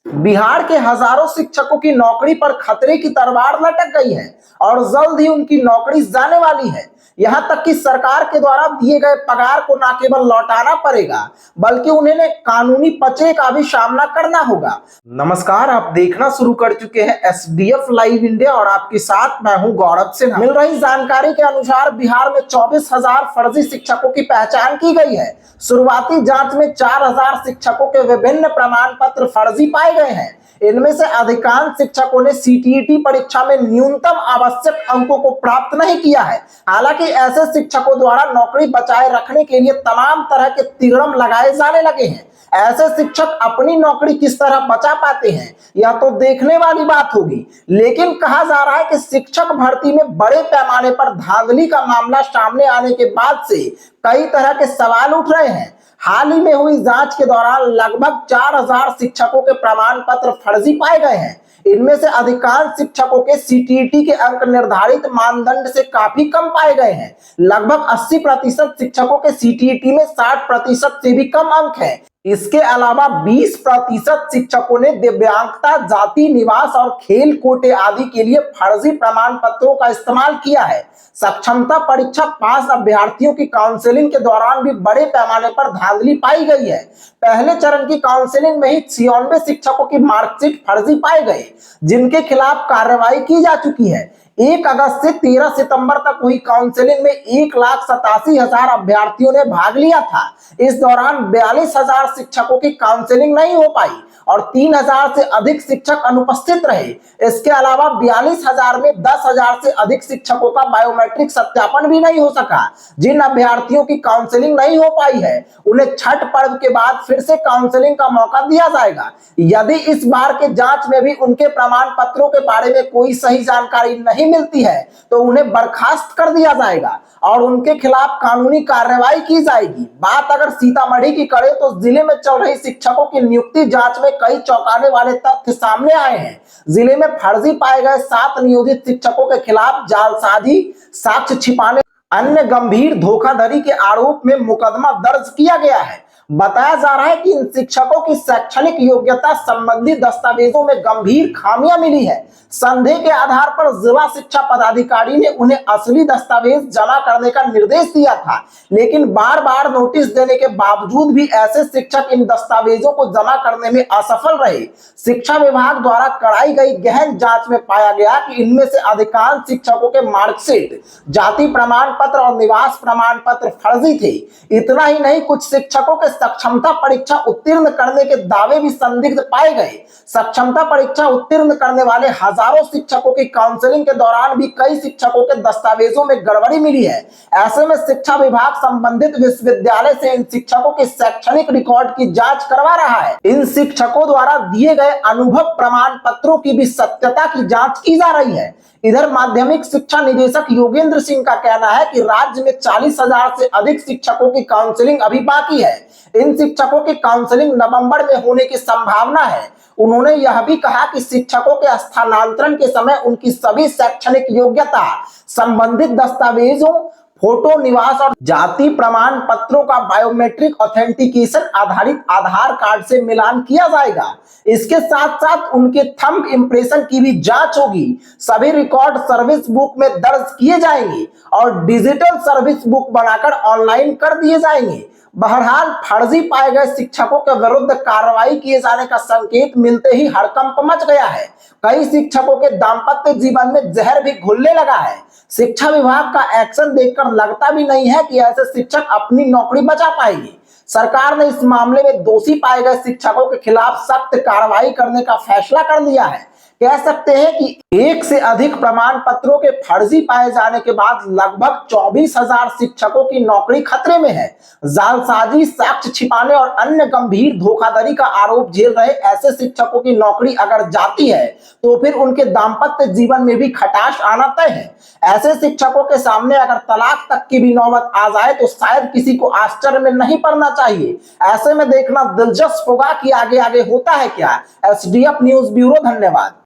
बिहार के हजारों शिक्षकों की नौकरी पर खतरे की तलवार लटक गई है और जल्द ही उनकी नौकरी जाने वाली है। यहां तक कि सरकार के द्वारा दिए गए पगार को न केवल लौटाना पड़ेगा बल्कि उन्हें कानूनी पचड़े का भी सामना करना होगा। नमस्कार, आप देखना शुरू कर चुके हैं एसडीएफ लाइव इंडिया और आपके साथ मैं हूं गौरव सिन्हा। मिल रही जानकारी के अनुसार बिहार में 24,000 फर्जी शिक्षकों की पहचान की गई है। शुरुआती जांच में 4,000 शिक्षकों के विभिन्न प्रमाण पत्र फर्जी पाए गए हैं। इनमें से अधिकांश शिक्षकों ने सीटीईटी परीक्षा में न्यूनतम आवश्यक अंकों को प्राप्त नहीं किया है। हालांकि ऐसे शिक्षकों द्वारा नौकरी बचाए रखने के लिए तमाम तरह के तिगड़म लगाए जाने लगे हैं। ऐसे शिक्षक अपनी नौकरी किस तरह बचा पाते हैं, यह तो देखने वाली बात होगी। लेकिन कहा जा रहा है कि शिक्षक भर्ती में बड़े पैमाने पर धांधली का मामला सामने आने के बाद से कई तरह के सवाल उठ रहे हैं। हाल ही में हुई जांच के दौरान लगभग 4,000 शिक्षकों के प्रमाण पत्र फर्जी पाए गए हैं। इनमें से अधिकांश शिक्षकों के सीटीईटी के अंक निर्धारित मानदंड से काफी कम पाए गए हैं। लगभग 80% शिक्षकों के सीटीईटी में 60% से भी कम अंक हैं। इसके अलावा 20% शिक्षकों ने दिव्यांगता, जाति, निवास और खेल कोटे आदि के लिए फर्जी प्रमाण पत्रों का इस्तेमाल किया है। सक्षमता परीक्षा पास अभ्यर्थियों की काउंसलिंग के दौरान भी बड़े पैमाने पर धांधली पाई गई है। पहले चरण की काउंसलिंग में ही 96 शिक्षकों की मार्कशीट फर्जी पाए गए, जिनके खिलाफ कार्रवाई की जा चुकी है। 1 अगस्त से 13 सितंबर तक हुई काउंसलिंग में 1,87,000 अभ्यर्थियों ने भाग लिया था। इस दौरान 42,000 शिक्षकों की काउंसलिंग नहीं हो पाई और 3,000 से अधिक शिक्षक अनुपस्थित रहे। इसके अलावा 42,000 में 10,000 से अधिक शिक्षकों का बायोमेट्रिक सत्यापन भी नहीं हो सका। जिन अभ्यर्थियों की काउंसलिंग नहीं हो पाई है, उन्हें छठ पर्व के बाद फिर से काउंसलिंग का मौका दिया जाएगा। यदि इस बार के जांच में भी उनके प्रमाण पत्रों के बारे में कोई सही जानकारी नहीं मिलती है तो उन्हें बर्खास्त कर दिया जाएगा और उनके खिलाफ कानूनी कार्रवाई की जाएगी। बात अगर सीतामढ़ी की करें तो जिले में चल रही शिक्षकों की नियुक्ति जांच में कई चौंकाने वाले तथ्य सामने आए हैं। जिले में फर्जी पाए गए 7 नियोजित शिक्षकों के खिलाफ जालसाजी, साक्ष्य छिपाने, अन्य गंभीर धोखाधड़ी के आरोप में मुकदमा दर्ज किया गया है। बताया जा रहा है कि इन शिक्षकों की शैक्षणिक योग्यता संबंधी दस्तावेजों में गंभीर खामियां मिली है। संदेह के आधार पर जिला शिक्षा पदाधिकारी ने उन्हें असली दस्तावेज जमा करने का निर्देश दिया था, लेकिन बार बार नोटिस देने के बावजूद भी ऐसे शिक्षक इन दस्तावेजों को जमा करने में असफल रहे। शिक्षा विभाग द्वारा कराई गई गहन जांच में पाया गया कि इनमें से अधिकांश शिक्षकों के मार्कशीट, जाति प्रमाण पत्र और निवास प्रमाण पत्र फर्जी थे। इतना ही नहीं, कुछ शिक्षकों के सक्षमता परीक्षा उत्तीर्ण करने के दावे भी संदिग्ध पाए गए। सक्षमता परीक्षा उत्तीर्ण करने वाले हजारों शिक्षकों की काउंसलिंग के दौरान भी कई शिक्षकों के दस्तावेजों में गड़बड़ी मिली है। ऐसे में शिक्षा विभाग संबंधित विश्वविद्यालय से इन शिक्षकों के शैक्षणिक रिकॉर्ड की जांच करवा रहा है। इन शिक्षकों द्वारा दिए गए अनुभव प्रमाण पत्रों की भी सत्यता की जांच की जा रही है। इधर माध्यमिक शिक्षा निदेशक योगेंद्र सिंह का कहना है कि राज्य में 40,000 से अधिक शिक्षकों की काउंसलिंग अभी बाकी है। इन शिक्षकों की काउंसलिंग नवंबर में होने की संभावना है। उन्होंने यह भी कहा कि शिक्षकों के स्थानांतरण के समय उनकी सभी शैक्षणिक योग्यता, संबंधित दस्तावेजों, फोटो, निवास और जाति प्रमाण पत्रों का बायोमेट्रिक ऑथेंटिकेशन आधारित आधार कार्ड से मिलान किया जाएगा। इसके साथ साथ उनके थंब इंप्रेशन की भी जांच होगी। सभी रिकॉर्ड सर्विस बुक में दर्ज किए जाएंगे और डिजिटल सर्विस बुक बनाकर ऑनलाइन कर दिए जाएंगे। बहरहाल फर्जी पाए गए शिक्षकों के विरुद्ध कार्रवाई किए जाने का संकेत मिलते ही हड़कंप मच गया है। कई शिक्षकों के दाम्पत्य जीवन में जहर भी घुलने लगा है। शिक्षा विभाग का एक्शन देखकर लगता भी नहीं है कि ऐसे शिक्षक अपनी नौकरी बचा पाएंगे। सरकार ने इस मामले में दोषी पाए गए शिक्षकों के खिलाफ सख्त कार्रवाई करने का फैसला कर लिया है। कह सकते हैं कि 1 से अधिक प्रमाण पत्रों के फर्जी पाए जाने के बाद लगभग 24,000 शिक्षकों की नौकरी खतरे में है। जालसाजी, साक्ष्य छिपाने और अन्य गंभीर धोखाधड़ी का आरोप झेल रहे ऐसे शिक्षकों की नौकरी अगर जाती है तो फिर उनके दाम्पत्य जीवन में भी खटाश आना तय है। ऐसे शिक्षकों के सामने अगर तलाक तक की भी नौबत आ जाए तो शायद किसी को आश्चर्य में नहीं पड़ना चाहिए। ऐसे में देखना दिलचस्प होगा कि आगे आगे होता है क्या। एसडीएफ न्यूज ब्यूरो, धन्यवाद।